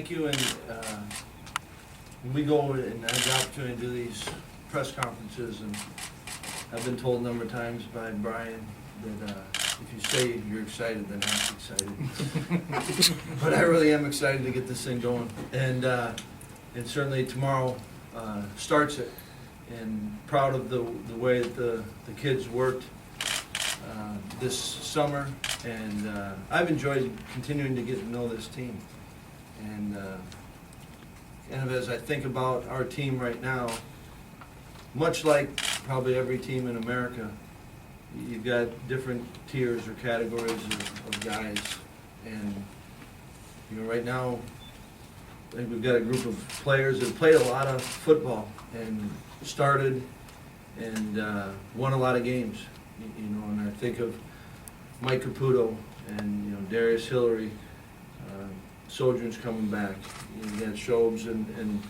thank you. And when we go and have the opportunity to do these press conferences, and I've been told a number of times by Brian that if you say you're excited, then I'm excited. But I really am excited to get this thing going. And certainly tomorrow starts it. And proud of the way that the kids worked this summer. And I've enjoyed continuing to get to know this team. And kind of as I think about our team right now, much like probably every team in America, you've got different tiers or categories of guys. And right now, I think we've got a group of players that played a lot of football and started and won a lot of games. And I think of Mike Caputo and Darius Hillary, Sojourn's coming back. You got Shobes and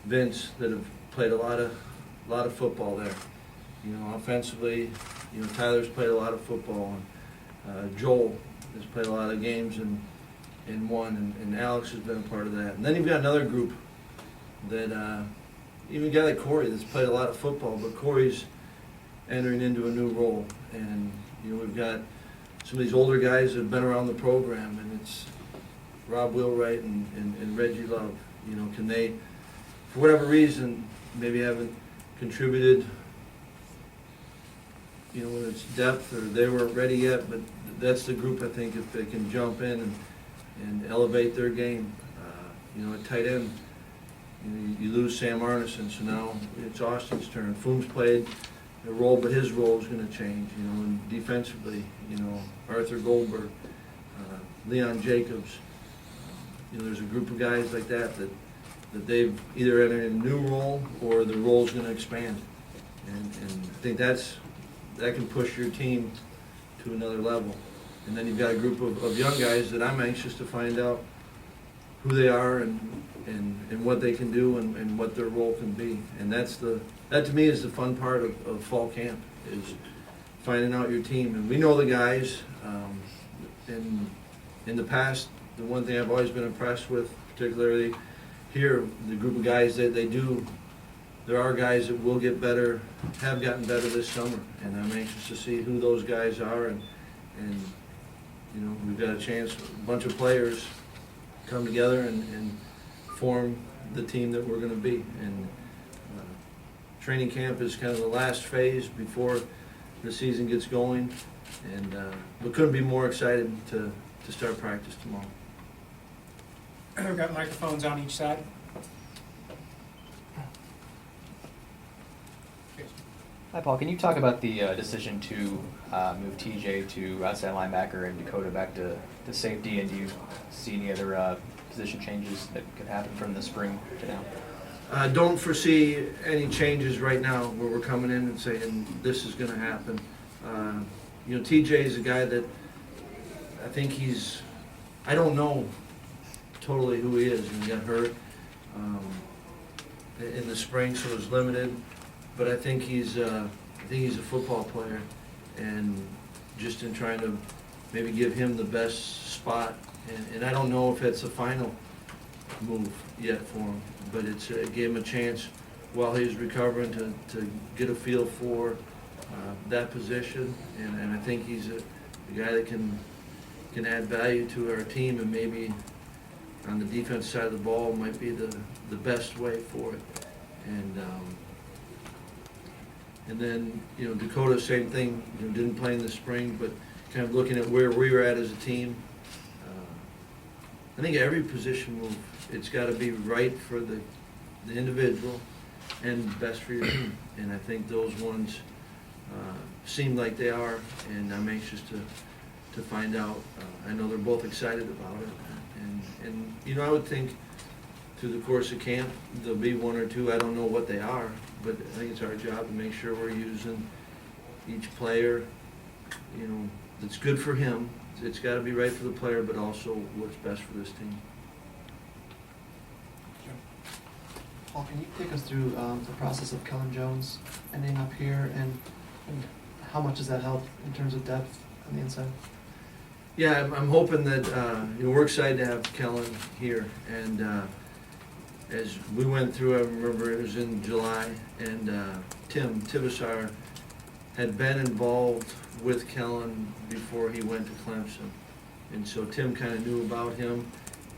Vince that have played a lot of football there. Offensively, Tyler's played a lot of football, and Joel has played a lot of games and won, and Alex has been a part of that. And then you've got another group that even a guy like Corey that's played a lot of football, but Corey's entering into a new role. And we've got some of these older guys that have been around the program, and it's Rob Wheelwright and Reggie Love. Can they, for whatever reason, maybe haven't contributed, whether it's depth or they weren't ready yet, but that's the group, I think, if they can jump in and elevate their game. At tight end, you lose Sam Arneson, so now it's Austin's turn. Foome's played a role, but his role is going to change. And defensively, Arthur Goldberg, Leon Jacobs. There's a group of guys like that they've either entered a new role or the role's going to expand. And I think that can push your team to another level. And then you've got a group of young guys that I'm anxious to find out who they are and what they can do and what their role can be. And that to me is the fun part of fall camp, is finding out your team. And we know the guys. In the past, the one thing I've always been impressed with, particularly here, the group of guys that there are guys that will get better, have gotten better this summer. And I'm anxious to see who those guys are. And we've got a chance, a bunch of players come together and form the team that we're going to be. And training camp is kind of the last phase before the season gets going. And we couldn't be more excited to start practice tomorrow. We've got microphones on each side. Hi, Paul. Can you talk about the decision to move TJ to outside linebacker and Dakota back to safety? And do you see any other position changes that could happen from the spring to now? Don't foresee any changes right now where we're coming in and saying this is going to happen. TJ is a guy that I think I don't know totally who he is. He got hurt in the spring, so was limited. But I think he's a football player, and just in trying to maybe give him the best spot. And I don't know if it's a final move yet for him, but it gave him a chance while he was recovering to get a feel for that position. And I think he's a guy that can add value to our team, and maybe on the defense side of the ball might be the best way for it. And then, Dakota, same thing, didn't play in the spring, but kind of looking at where we were at as a team. I think every position move, it's got to be right for the individual and best for your team. And I think those ones seem like they are, and I'm anxious to find out. I know they're both excited about it. And I would think through the course of camp, there'll be one or two, I don't know what they are, but I think it's our job to make sure we're using each player, that's good for him. It's got to be right for the player, but also what's best for this team. Paul, can you take us through the process of Kellen Jones ending up here, and how much does that help in terms of depth on the inside? Yeah, I'm hoping that, we're excited to have Kellen here, and as we went through, I remember it was in July, and Tim Tibisar had been involved with Kellen before he went to Clemson. And so Tim kind of knew about him,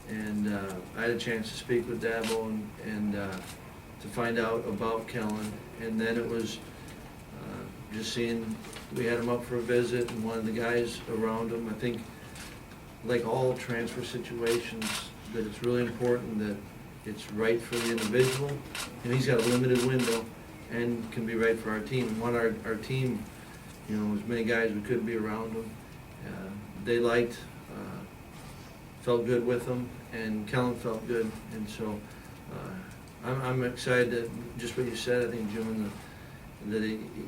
and I had a chance to speak with Dabo and to find out about Kellen. And then it was just seeing, we had him up for a visit, and one of the guys around him, I think, like all transfer situations, that it's really important that it's right for the individual, and he's got a limited window and can be right for our team. And want our team, as many guys we could be around him. They liked, felt good with him, and Kellen felt good, and so I'm excited that, just what you said, I think, Jim, that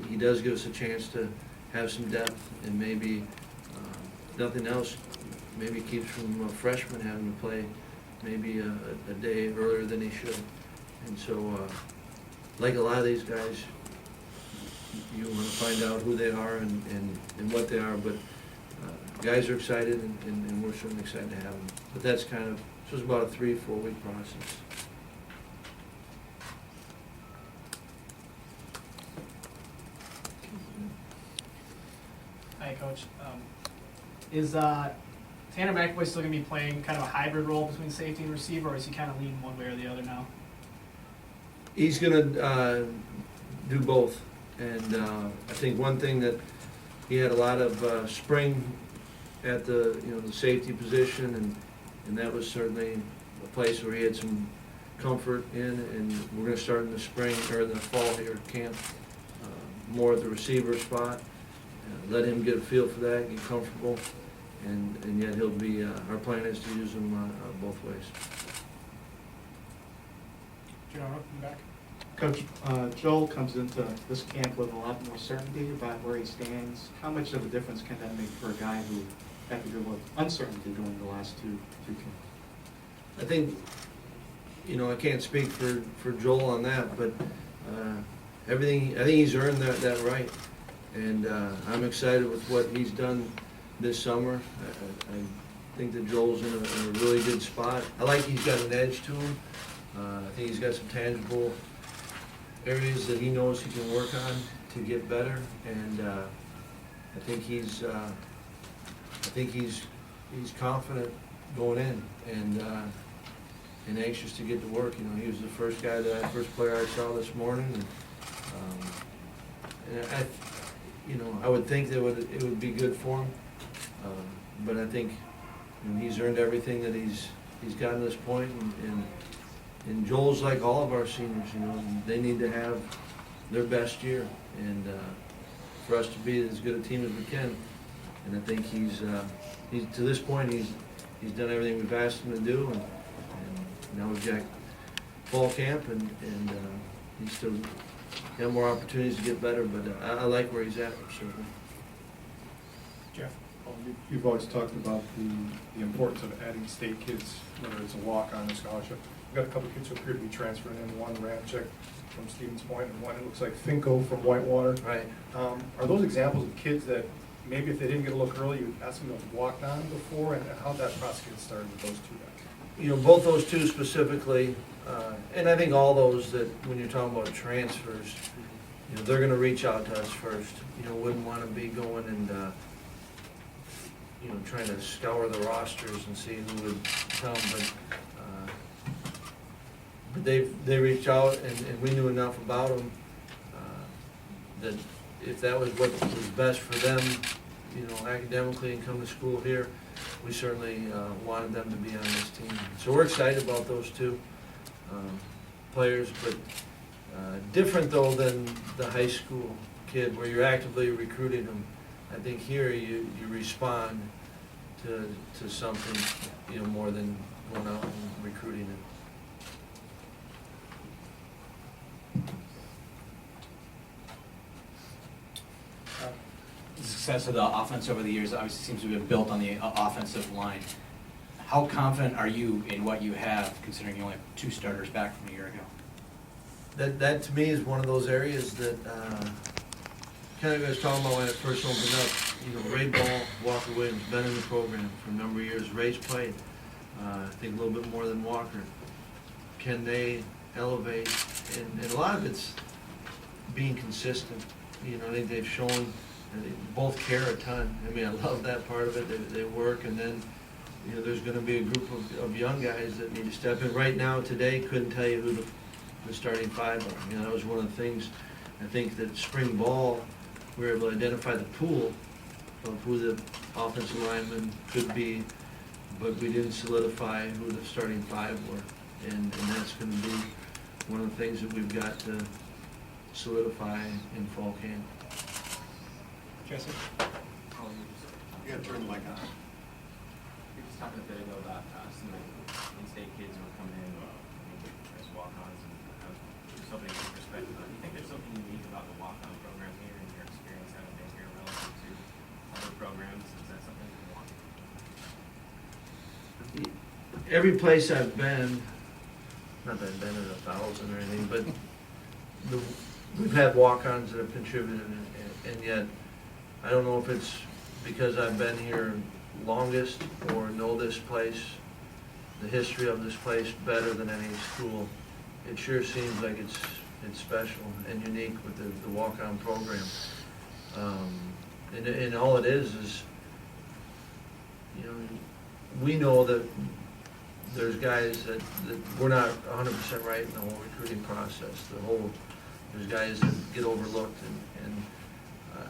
he does give us a chance to have some depth, and maybe, nothing else, maybe keeps from a freshman having to play maybe a day earlier than he should. And so, like a lot of these guys, you want to find out who they are and what they are, but guys are excited, and we're certainly excited to have them. But that's kind of, so it's about a 3-4 week process. Hi, Coach. Is Tanner McAvoy still going to be playing kind of a hybrid role between safety and receiver, or is he kind of leaning one way or the other now? He's gonna do both, and I think one thing that he had a lot of spring at the the safety position, and that was certainly a place where he had some comfort in, and we're gonna start in the spring or in the fall here camp more at the receiver spot, let him get a feel for that, get comfortable, and yet he'll be. Our plan is to use him both ways. Jonah, come back. Coach, Joel comes into this camp with a lot more certainty about where he stands. How much of a difference can that make for a guy who had to deal with uncertainty during the last two camps? I think, I can't speak for Joel on that, but I think he's earned that right. And I'm excited with what he's done this summer. I think that Joel's in a really good spot. I like he's got an edge to him. I think he's got some tangible areas that he knows he can work on to get better, and I think he's confident going in, and anxious to get to work. He was the first player I saw this morning, and I would think that it would be good for him, but I think he's earned everything that he's gotten to this point, and Joel's like all of our seniors, they need to have their best year, and for us to be as good a team as we can. And I think he's to this point he's done everything we've asked him to do, and now we've got fall camp, and he's still got more opportunities to get better. But I like where he's at, certainly. Jeff. You've always talked about the importance of adding state kids, whether it's a walk-on or scholarship. We've got a couple of kids who appear to be transferring in, one Ramchick from Stevens Point, and one, it looks like Finko from Whitewater. Right. Are those examples of kids that maybe if they didn't get a look early, you'd ask them to have walked on before, and how'd that process get started with those two guys? Both those two specifically, and I think all those that, when you're talking about transfers, they're gonna reach out to us first. Wouldn't wanna be going and, trying to scour the rosters and see who would come, but they reached out, and we knew enough about them, that if that was what was best for them, academically and come to school here, we certainly wanted them to be on this team. So we're excited about those two players, but different though than the high school kid where you're actively recruiting them. I think here you respond to something, more than going out and recruiting it. The success of the offense over the years obviously seems to have been built on the offensive line. How confident are you in what you have, considering you only have 2 starters back from a year ago? That to me is one of those areas that kind of I was talking about when it first opened up, you know, Ray Ball, Walker Williams, been in the program for a number of years. Ray's played, I think a little bit more than Walker. Can they elevate? And a lot of it's being consistent. You know, I think they've shown, and they both care a ton. I mean, I love that part of it. They work, and then, you know, there's gonna be a group of young guys that need to step in. Right now, today, couldn't tell you who the starting five are. You know, that was one of the things, I think that spring ball, we were able to identify the pool of who the offensive linemen could be, but we didn't solidify who the starting five were. And that's gonna be one of the things that we've got to solidify in fall camp. Jesse? You gotta turn the mic on. We were just talking a bit ago about some of the in-state kids who are coming in, maybe as walk-ons, and I was just hoping to get your perspective on. Do you think there's something unique about the walk-on program here and your experience having been here relative to other programs? Is that something you want? Every place I've been, not that I've been in 1,000 or anything, but we've had walk-ons that have contributed, and yet, I don't know if it's because I've been here longest or know this place, the history of this place better than any school. It sure seems like it's special and unique with the walk-on program. And all it is, you know, we know that there's guys that we're not 100% right in the whole recruiting process. There's guys that get overlooked, and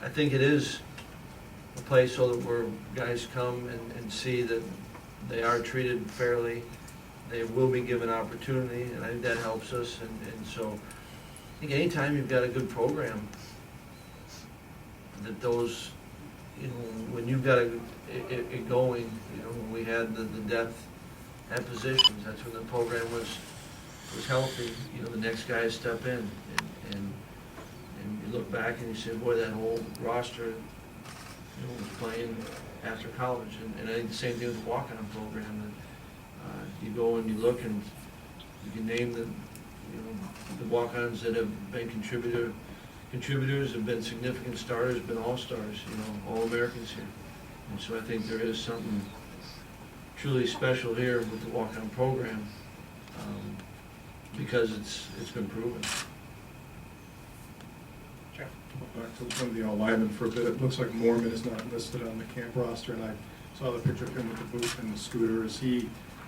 I think it is a place so that where guys come and see that they are treated fairly, they will be given opportunity, and I think that helps us. And so I think anytime you've got a good program, that those, you know, when you've got it going, you know, when we had the depth at positions, that's when the program was healthy. You know, the next guys step in, and you look back and you say, boy, that whole roster, you know, was playing after college. And I think the same thing with the walk-on program. That you go and you look and you can name the walk-ons that have been contributors, have been significant starters, been all-stars, you know, all-Americans here. And so I think there is something truly special here with the walk-on program, because it's been proven. Jeff? Back to some of the linemen for a bit. It looks like Mormon is not listed on the camp roster, and I saw the picture of him with the boot and the scooter.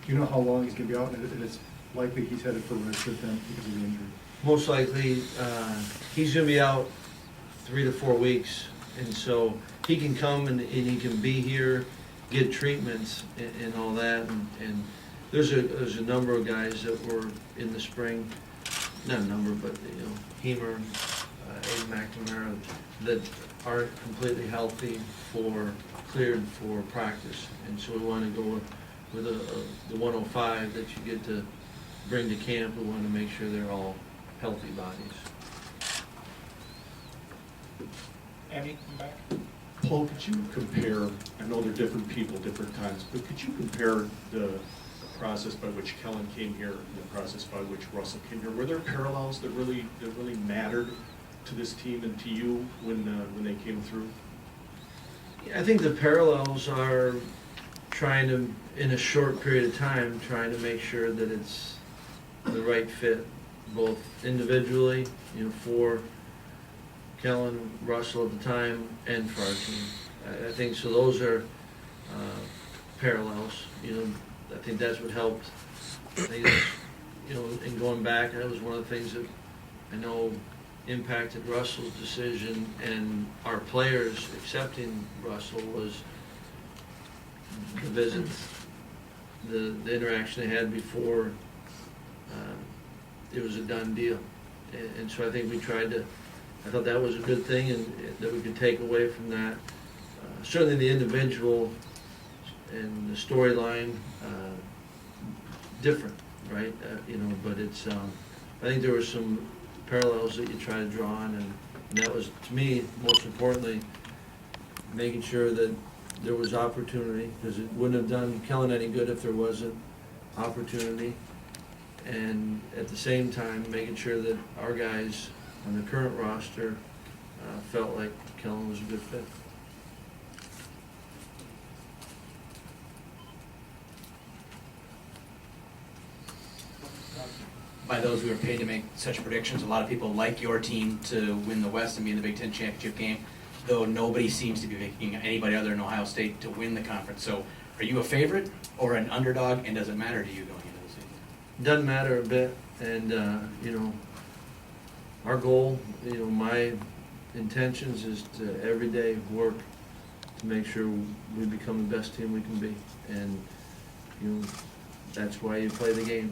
Do you know how long he's going to be out? And it's likely he's headed for redshirt then because of the injury. Most likely, he's going to be out 3 to 4 weeks, and so he can come and he can be here, get treatments and all that. And there's a number of guys that were in the spring, not a number, but you know, Hemer, Aiden McNamara, that aren't completely healthy cleared for practice. And so we want to go with the 105 that you get to bring to camp. We want to make sure they're all healthy bodies. Andy, come back. Paul, could you compare, I know they're different people, different times, but could you compare the process by which Kellen came here and the process by which Russell came here? Were there parallels that really mattered to this team and to you when they came through? I think the parallels are trying to, in a short period of time, trying to make sure that it's the right fit, both individually, you know, for Kellen, Russell at the time, and for our team. I think so. Those are parallels. You know, I think that's what helped. I think that's, you know, in going back, that was one of the things that I know impacted Russell's decision and our players accepting Russell was the visits, the interaction they had before it was a done deal. And so I think we tried to, I thought that was a good thing and that we could take away from that. Certainly the individual and the storyline, different, right? You know, but it's, I think there were some parallels that you try to draw on, and that was, to me, most importantly, making sure that there was opportunity, because it wouldn't have done Kellen any good if there wasn't opportunity. And at the same time, making sure that our guys on the current roster felt like Kellen was a good fit. By those who are paid to make such predictions, a lot of people like your team to win the West and be in the Big Ten championship game, though nobody seems to be picking anybody other than Ohio State to win the conference. So are you a favorite or an underdog, and does it matter to you going into the season? Doesn't matter a bit, and, our goal, my intentions is to every day work to make sure we become the best team we can be. And, that's why you play the game.